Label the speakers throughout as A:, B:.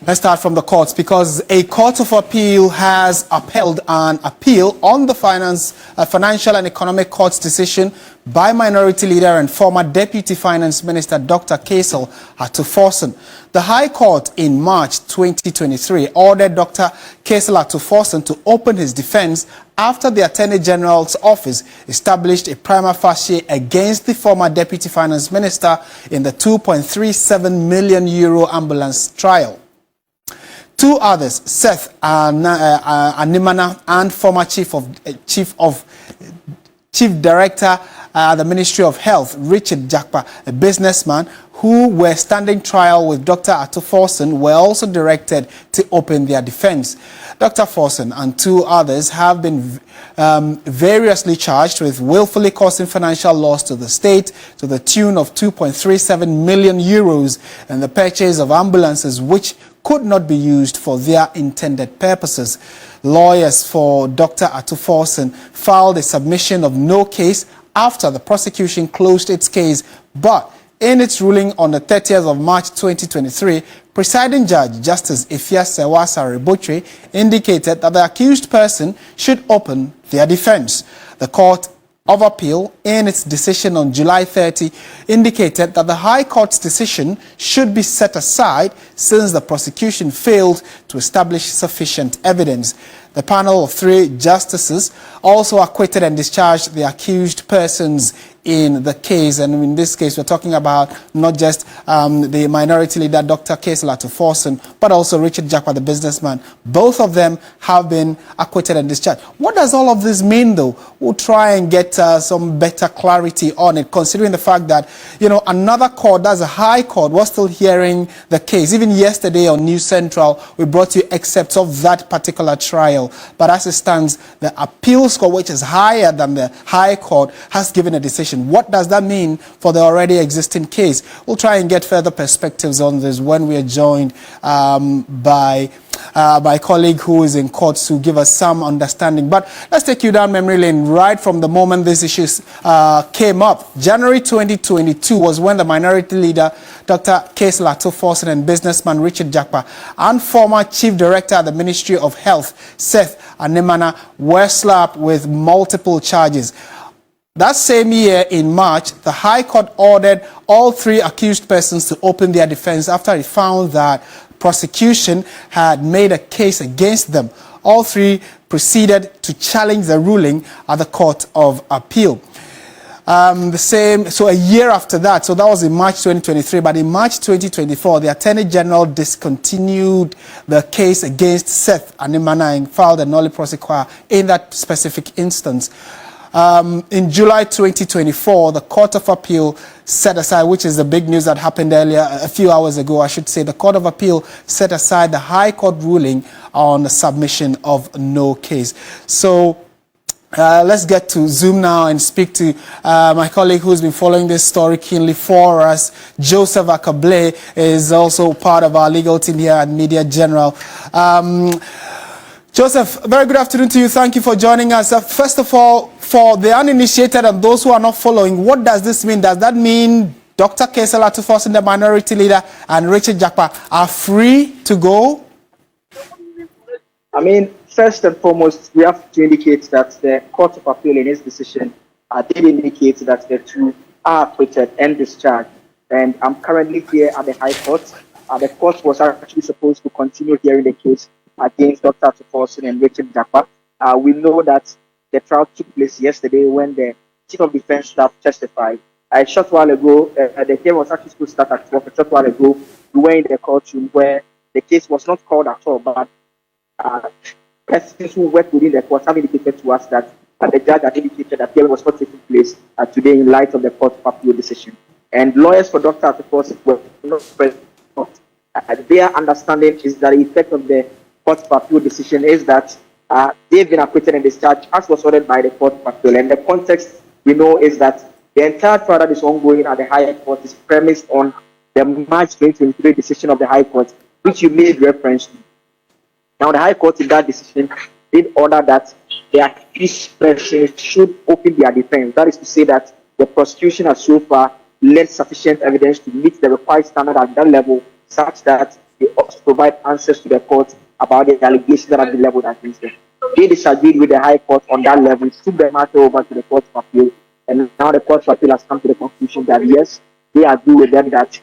A: Let's start from the courts, because a court of appeal has upheld an appeal on the Financial and Economic Court's decision by Minority Leader and former Deputy Finance Minister Dr. Forson. The High Court in March 2023 ordered Dr. Forson to open his defense after the Attorney General's office established a prima facie against the former Deputy Finance Minister in the €2.37 million ambulance trial. Two others, Seth Animana and former Chief Director the Ministry of Health, Richard Jakpa, a businessman, who were standing trial with Dr. Forson, were also directed to open their defense. Dr. Forson and two others have been variously charged with willfully causing financial loss to the state to the tune of €2.37 million and the purchase of ambulances which could not be used for their intended purposes. Lawyers for Dr. Forson filed a submission of no case after the prosecution closed its case, but in its ruling on the 30th of March 2023, Presiding Judge Justice Ifya Sewasa-Rebotre indicated that the accused person should open their defense. The Court of Appeal, in its decision on July 30, indicated that the High Court's decision should be set aside since the prosecution failed to establish sufficient evidence. The panel of 3 justices also acquitted and discharged the accused persons in the case. And in this case, we're talking about not just the Minority Leader, Dr. Forson, but also Richard Jakpa, the businessman. Both of them have been acquitted and discharged. What does all of this mean, though? We'll try and get some better clarity on it, considering the fact that, another court, that's a High Court, was still hearing the case. Even yesterday on News Central, we brought you excerpts of that particular trial. But as it stands, the appeals court, which is higher than the High Court, has given a decision. What does that mean for the already existing case? We'll try and get further perspectives on this when we are joined by a colleague who is in court to give us some understanding. But let's take you down memory lane right from the moment these issues came up. January 2022 was when the Minority Leader, Dr. Forson, and businessman Richard Jakpa and former Chief Director at the Ministry of Health, Seth Animana, were slapped with multiple charges. That same year, in March, the High Court ordered all 3 accused persons to open their defense after it found that prosecution had made a case against them. All 3 proceeded to challenge the ruling at the Court of Appeal. So a year after that, so that was in March 2023, but in March 2024, the Attorney General discontinued the case against Seth Animana and filed a nolle prosequi in that specific instance. In July 2024, the Court of Appeal set aside, which is the big news that happened earlier, a few hours ago, I should say, the Court of Appeal set aside the High Court ruling on the submission of no case. So let's get to Zoom now and speak to my colleague who's been following this story keenly for us. Joseph Akable is also part of our legal team here at Media General. Joseph, very good afternoon to you. Thank you for joining us. First of all, for the uninitiated and those who are not following, what does this mean? Does that mean Dr. Forson, the Minority Leader, and Richard Jakpa are free to go?
B: First and foremost, we have to indicate that the Court of Appeal in its decision did indicate that the 2 are acquitted and discharged. And I'm currently here at the High Court. The court was actually supposed to continue hearing the case against Dr. Forson and Richard Jakpa. We know that the trial took place yesterday when the Chief of Defense Staff testified. A short while ago, the hearing was actually supposed to start at 12. A short while ago, we were in the courtroom where the case was not called at all, but persons who work within the court have indicated to us that the judge had indicated that hearing was not taking place today in light of the Court of Appeal decision. And lawyers for Dr. Forson were not present. Their understanding is that the effect of the Court of Appeal decision is that they've been acquitted and discharged as was ordered by the Court of Appeal. And the context we know is that the entire trial that is ongoing at the High Court is premised on the March 2023 decision of the High Court, which you made reference to. Now, the High Court in that decision did order that the accused persons should open their defense. That is to say that the prosecution has so far led sufficient evidence to meet the required standard at that level, such that they ought to provide answers to the court about the allegations that have been leveled against them. They disagreed with the High Court on that level, took the matter over to the Court of Appeal, and now the Court of Appeal has come to the conclusion that yes, they agree with them that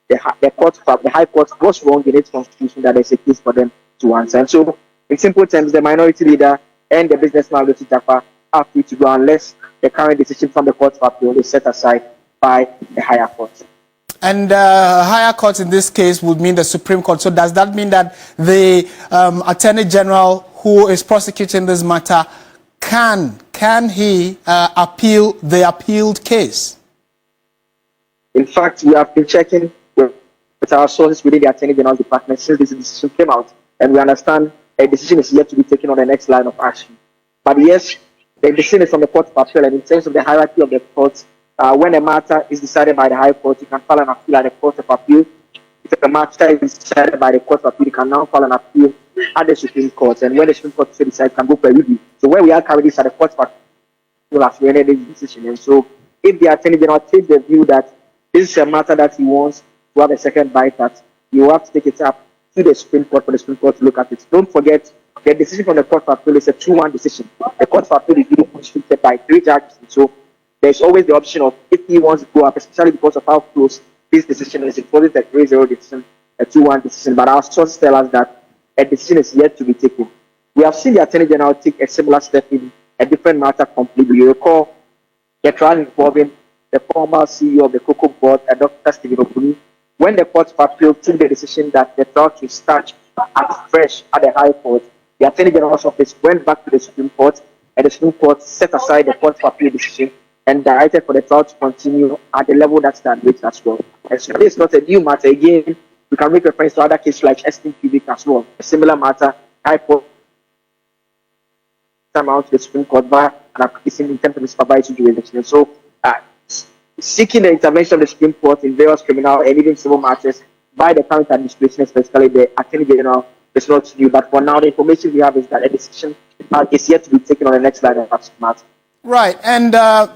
B: the High Court was wrong in its constitution, that there's a case for them to answer. And so, in simple terms, the minority leader and the businessman, Jakpa, are free to go unless the current decision from the Court of Appeal is set aside by the higher court.
A: And higher court in this case would mean the Supreme Court. So does that mean that the Attorney General who is prosecuting this matter can he appeal the appealed case?
B: In fact, we have been checking with our sources within the Attorney General's department since this decision came out, and we understand a decision is yet to be taken on the next line of action. But yes, the decision is from the Court of Appeal, and in terms of the hierarchy of the courts, when a matter is decided by the High Court, you can file an appeal at the Court of Appeal. If a matter is decided by the Court of Appeal, you can now file an appeal at the Supreme Court, and when the Supreme Court decides, you can go for a review. So where we are currently is at the Court of Appeal has rendered this decision, and so if the Attorney General takes the view that this is a matter that he wants to have a second bite at, you will have to take it up to the Supreme Court for the Supreme Court to look at it. Don't forget, the decision from the Court of Appeal is a 2-1 decision. The Court of Appeal is being constituted by 3 judges, and so there's always the option of, if he wants to go up, especially because of how close this decision is, it's always a 3-0 decision, a 2-1 decision. But our sources tell us that a decision is yet to be taken. We have seen the Attorney General take a similar step in a different matter completely. You recall the trial involving the former CEO of the Cocoa Board, Dr. Stephen Okuni, when the Court of Appeal took the decision that the trial should start fresh at the High Court. The Attorney General's office went back to the Supreme Court, and the Supreme Court set aside the Court of Appeal decision and directed for the trial to continue at the level that's done with as well. And so this is not a new matter. Again, we can make reference to other cases like Estin Cubic as well. A similar matter, High Court come out to the Supreme Court via an application in terms of the supervisory jurisdiction. And so, seeking the intervention of the Supreme Court in various criminal and even civil matters by the current administration, especially the Attorney General, is not new. But for now, the information we have is that a decision is yet to be taken on the next line of action matter.
A: Right, and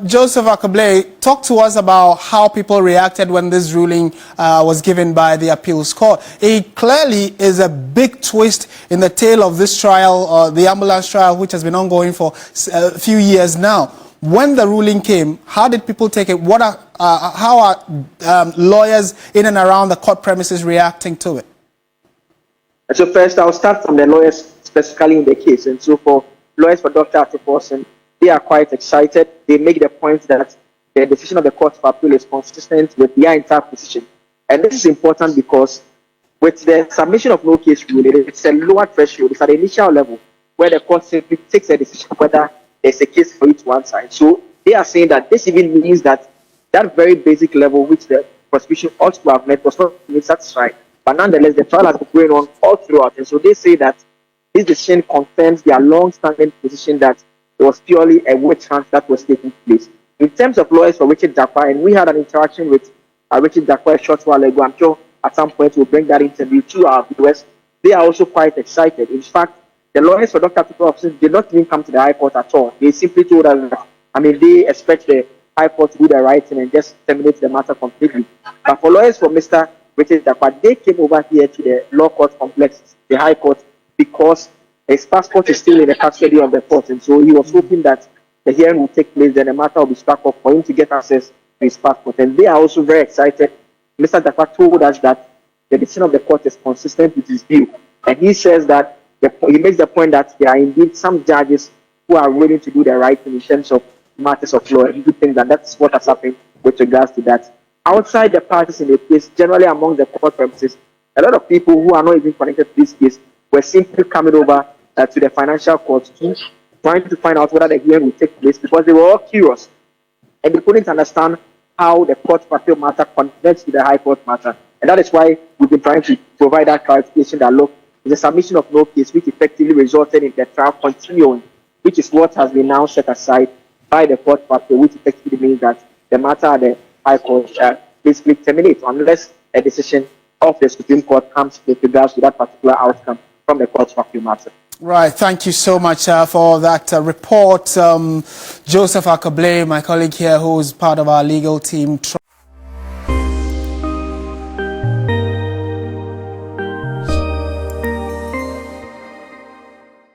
A: Joseph Akable, talk to us about how people reacted when this ruling was given by the appeals court. It clearly is a big twist in the tale of this trial, the ambulance trial, which has been ongoing for a few years now. When the ruling came, how did people take it? How are lawyers in and around the court premises reacting to it?
B: So first, I'll start from the lawyers specifically in the case. And so for lawyers for Dr. Forson, they are quite excited. They make the point that the decision of the Court of Appeal is consistent with their entire position. And this is important because with the submission of no case rule, it's a lower threshold. It's at the initial level where the court simply takes a decision whether there's a case for each one side. So they are saying that this even means that that very basic level which the prosecution ought to have met was not satisfied. But nonetheless, the trial has been going on all throughout. And so they say that this decision confirms their long-standing position that it was purely a witch hunt that was taking place. In terms of lawyers for Richard Jakpa, and we had an interaction with Richard Jakpa a short while ago. I'm sure at some point we'll bring that interview to our viewers. They are also quite excited. In fact, the lawyers for Dr. Forson did not even come to the High Court at all. They simply told us that, they expect the High Court to do the right thing and just terminate the matter completely. But for lawyers for Mr. Richard Jakpa, they came over here to the law court complex, the High Court, because his passport is still in the custody of the court, and so he was hoping that the hearing will take place, then the matter will be struck off for him to get access to his passport. And they are also very excited. Mr. Jakpa told us that the decision of the court is consistent with his view, and he says that he makes the point that there are indeed some judges who are willing to do the right thing in terms of matters of law, and he thinks that that's what has happened with regards to that. Outside the parties in the case, generally among the court premises, a lot of people who are not even connected to this case were simply coming over to the financial court trying to find out whether the hearing will take place because they were all curious and they couldn't understand how the Court of Appeal matter connects to the High Court matter. And that is why we've been trying to provide that clarification that, look, the submission of no case which effectively resulted in the trial continuing, which is what has been now set aside by the Court of Appeal, which effectively means that the matter at the High Court basically terminates unless a decision of the Supreme Court comes with regards to that particular outcome from the Court of Appeal matter.
A: Right, thank you so much for that report. Joseph Akable, my colleague here, who is part of our legal team.